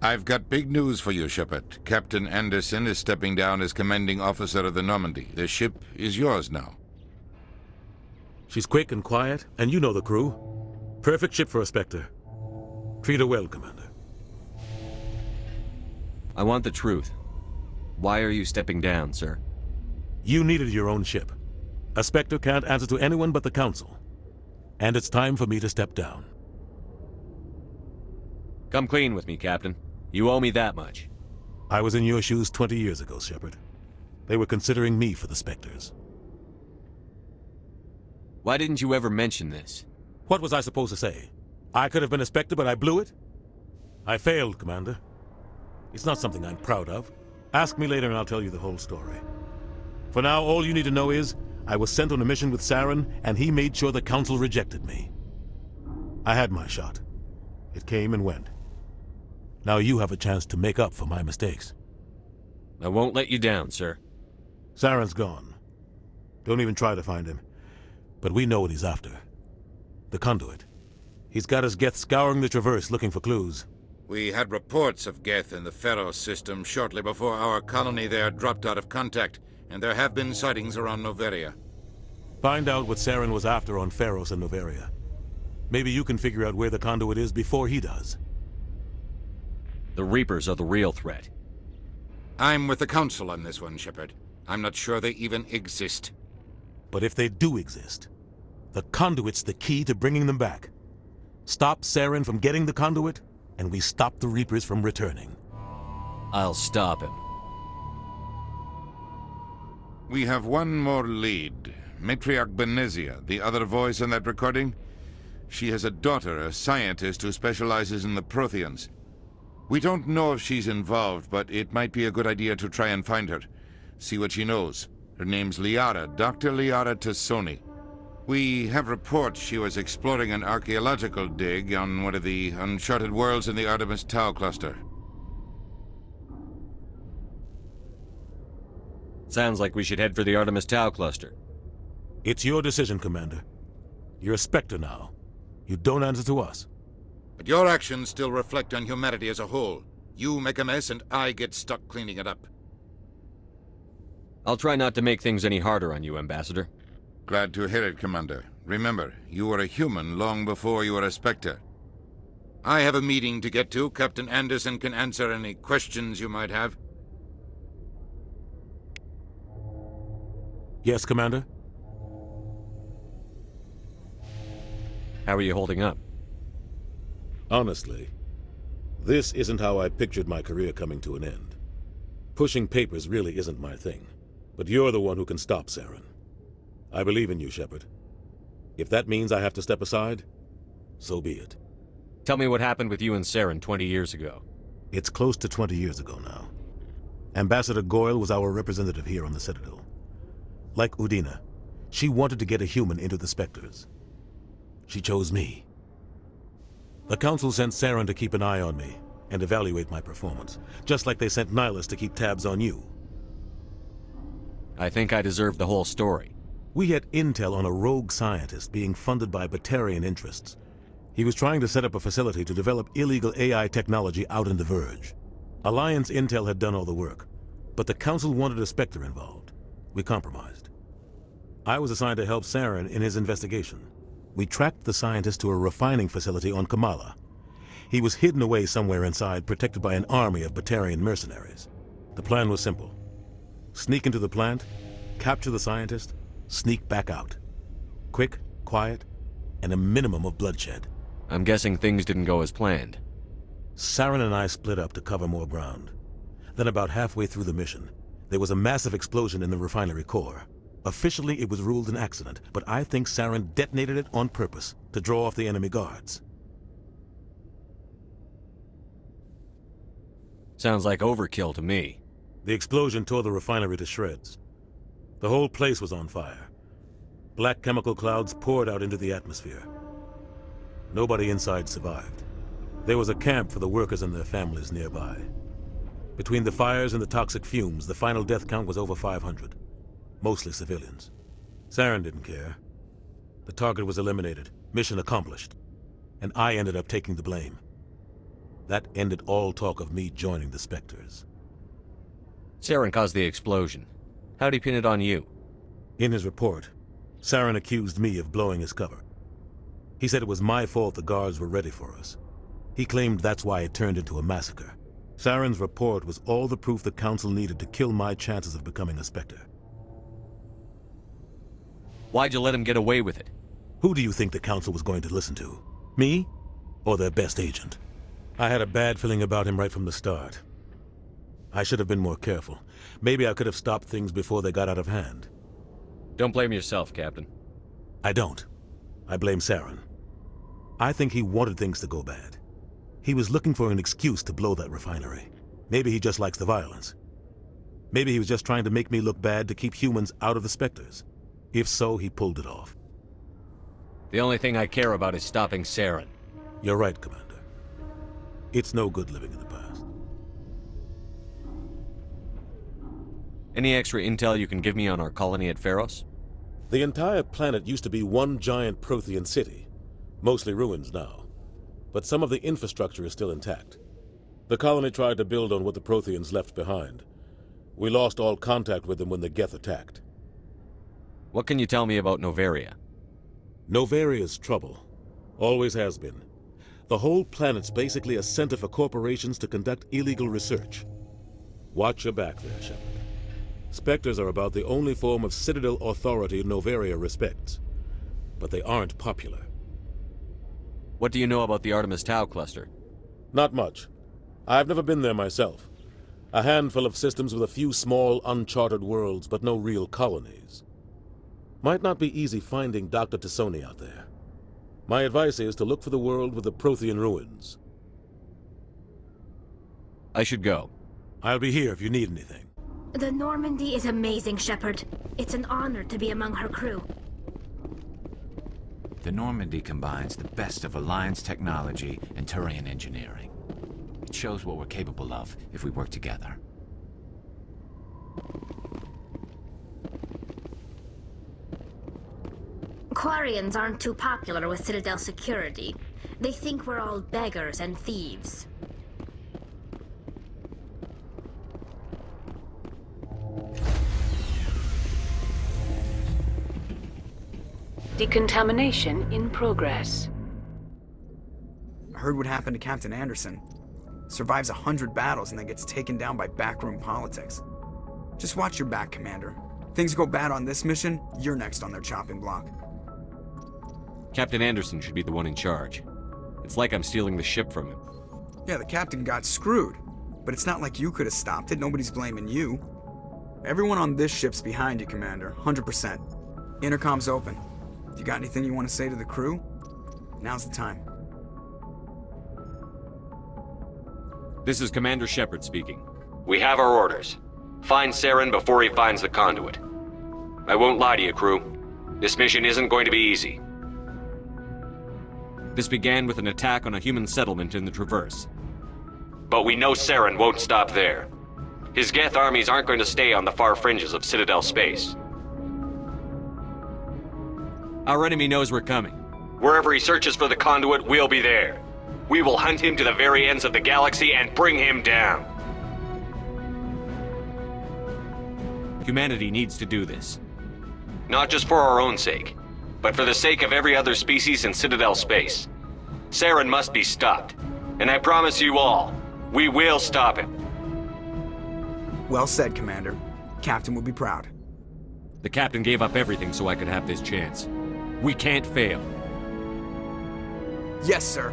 I've got big news for you, Shepard. Captain Anderson is stepping down as commanding officer of the Normandy. The ship is yours now. She's quick and quiet, and you know the crew. Perfect ship for a Spectre. Treat her well, Commander. I want the truth. Why are you stepping down, sir? You needed your own ship. A Spectre can't answer to anyone but the Council. And it's time for me to step down. Come clean with me, Captain. You owe me that much. I was in your shoes 20 years ago, Shepard. They were considering me for the Spectres. Why didn't you ever mention this? What was I supposed to say? I could have been a Spectre, but I blew it? I failed, Commander. It's not something I'm proud of. Ask me later and I'll tell you the whole story. For now, all you need to know is, I was sent on a mission with Saren, and he made sure the Council rejected me. I had my shot. It came and went. Now you have a chance to make up for my mistakes. I won't let you down, sir. Saren's gone. Don't even try to find him. But we know what he's after. The conduit. He's got his Geth scouring the Traverse looking for clues. We had reports of Geth in the Pharos system shortly before our colony there dropped out of contact, and there have been sightings around Noveria. Find out what Saren was after on Pharos and Noveria. Maybe you can figure out where the conduit is before he does. The Reapers are the real threat. I'm with the Council on this one, Shepard. I'm not sure they even exist. But if they do exist, the conduit's the key to bringing them back. Stop Saren from getting the conduit, and we stop the Reapers from returning. I'll stop him. We have one more lead. Matriarch Benezia, the other voice in that recording. She has a daughter, a scientist who specializes in the Protheans. We don't know if she's involved, but it might be a good idea to try and find her. See what she knows. Her name's Liara, Dr. Liara Tassoni. We have reports she was exploring an archaeological dig on one of the uncharted worlds in the Artemis Tau cluster. Sounds like we should head for the Artemis Tau cluster. It's your decision, Commander. You're a Spectre now. You don't answer to us. But your actions still reflect on humanity as a whole. You make a mess and I get stuck cleaning it up. I'll try not to make things any harder on you, Ambassador. Glad to hear it, Commander. Remember, you were a human long before you were a Spectre. I have a meeting to get to. Captain Anderson can answer any questions you might have. Yes, Commander? How are you holding up? Honestly, this isn't how I pictured my career coming to an end. Pushing papers really isn't my thing, but you're the one who can stop Saren. I believe in you, Shepard. If that means I have to step aside, so be it. Tell me what happened with you and Saren 20 years ago. It's close to 20 years ago now. Ambassador Goyle was our representative here on the Citadel. Like Udina, she wanted to get a human into the Spectres. She chose me. The Council sent Saren to keep an eye on me and evaluate my performance, just like they sent Nihilus to keep tabs on you. I think I deserve the whole story. We had intel on a rogue scientist being funded by Batarian interests. He was trying to set up a facility to develop illegal AI technology out in the Verge. Alliance intel had done all the work, but the Council wanted a Spectre involved. We compromised. I was assigned to help Saren in his investigation. We tracked the scientist to a refining facility on Kamala. He was hidden away somewhere inside, protected by an army of Batarian mercenaries. The plan was simple. Sneak into the plant, capture the scientist, sneak back out. Quick, quiet, and a minimum of bloodshed. I'm guessing things didn't go as planned. Saren and I split up to cover more ground. Then about halfway through the mission, there was a massive explosion in the refinery core. Officially, it was ruled an accident, but I think Saren detonated it on purpose to draw off the enemy guards. Sounds like overkill to me. The explosion tore the refinery to shreds. The whole place was on fire. Black chemical clouds poured out into the atmosphere. Nobody inside survived. There was a camp for the workers and their families nearby. Between the fires and the toxic fumes, the final death count was over 500. Mostly civilians. Saren didn't care. The target was eliminated, mission accomplished, and I ended up taking the blame. That ended all talk of me joining the Spectres. Saren caused the explosion. How'd he pin it on you? In his report, Saren accused me of blowing his cover. He said it was my fault the guards were ready for us. He claimed that's why it turned into a massacre. Saren's report was all the proof the Council needed to kill my chances of becoming a Spectre. Why'd you let him get away with it? Who do you think the Council was going to listen to? Me? Or their best agent? I had a bad feeling about him right from the start. I should have been more careful. Maybe I could have stopped things before they got out of hand. Don't blame yourself, Captain. I don't. I blame Saren. I think he wanted things to go bad. He was looking for an excuse to blow that refinery. Maybe he just likes the violence. Maybe he was just trying to make me look bad to keep humans out of the Spectres. If so, he pulled it off. The only thing I care about is stopping Saren. You're right, Commander. It's no good living in the past. Any extra intel you can give me on our colony at Pharos? The entire planet used to be one giant Prothean city. Mostly ruins now. But some of the infrastructure is still intact. The colony tried to build on what the Protheans left behind. We lost all contact with them when the Geth attacked. What can you tell me about Noveria? Novaria's trouble. Always has been. The whole planet's basically a center for corporations to conduct illegal research. Watch your back there, Shepard. Spectres are about the only form of Citadel authority Noveria respects. But they aren't popular. What do you know about the Artemis Tau cluster? Not much. I've never been there myself. A handful of systems with a few small, uncharted worlds, but no real colonies. Might not be easy finding Dr. T'Soni out there. My advice is to look for the world with the Prothean ruins. I should go. I'll be here if you need anything. The Normandy is amazing, Shepard. It's an honor to be among her crew. The Normandy combines the best of Alliance technology and Turian engineering. It shows what we're capable of if we work together. Quarians aren't too popular with Citadel security. They think we're all beggars and thieves. Decontamination in progress. I heard what happened to Captain Anderson. Survives 100 battles and then gets taken down by backroom politics. Just watch your back, Commander. Things go bad on this mission, you're next on their chopping block. Captain Anderson should be the one in charge. It's like I'm stealing the ship from him. Yeah, the captain got screwed. But it's not like you could have stopped it, nobody's blaming you. Everyone on this ship's behind you, Commander, 100%. Intercom's open. If you got anything you want to say to the crew, now's the time. This is Commander Shepard speaking. We have our orders. Find Saren before he finds the conduit. I won't lie to you, crew. This mission isn't going to be easy. This began with an attack on a human settlement in the Traverse. But we know Saren won't stop there. His Geth armies aren't going to stay on the far fringes of Citadel space. Our enemy knows we're coming. Wherever he searches for the conduit, we'll be there. We will hunt him to the very ends of the galaxy and bring him down. Humanity needs to do this. Not just for our own sake, but for the sake of every other species in Citadel space. Saren must be stopped. And I promise you all, we will stop him. Well said, Commander. Captain will be proud. The captain gave up everything so I could have this chance. We can't fail. Yes, sir.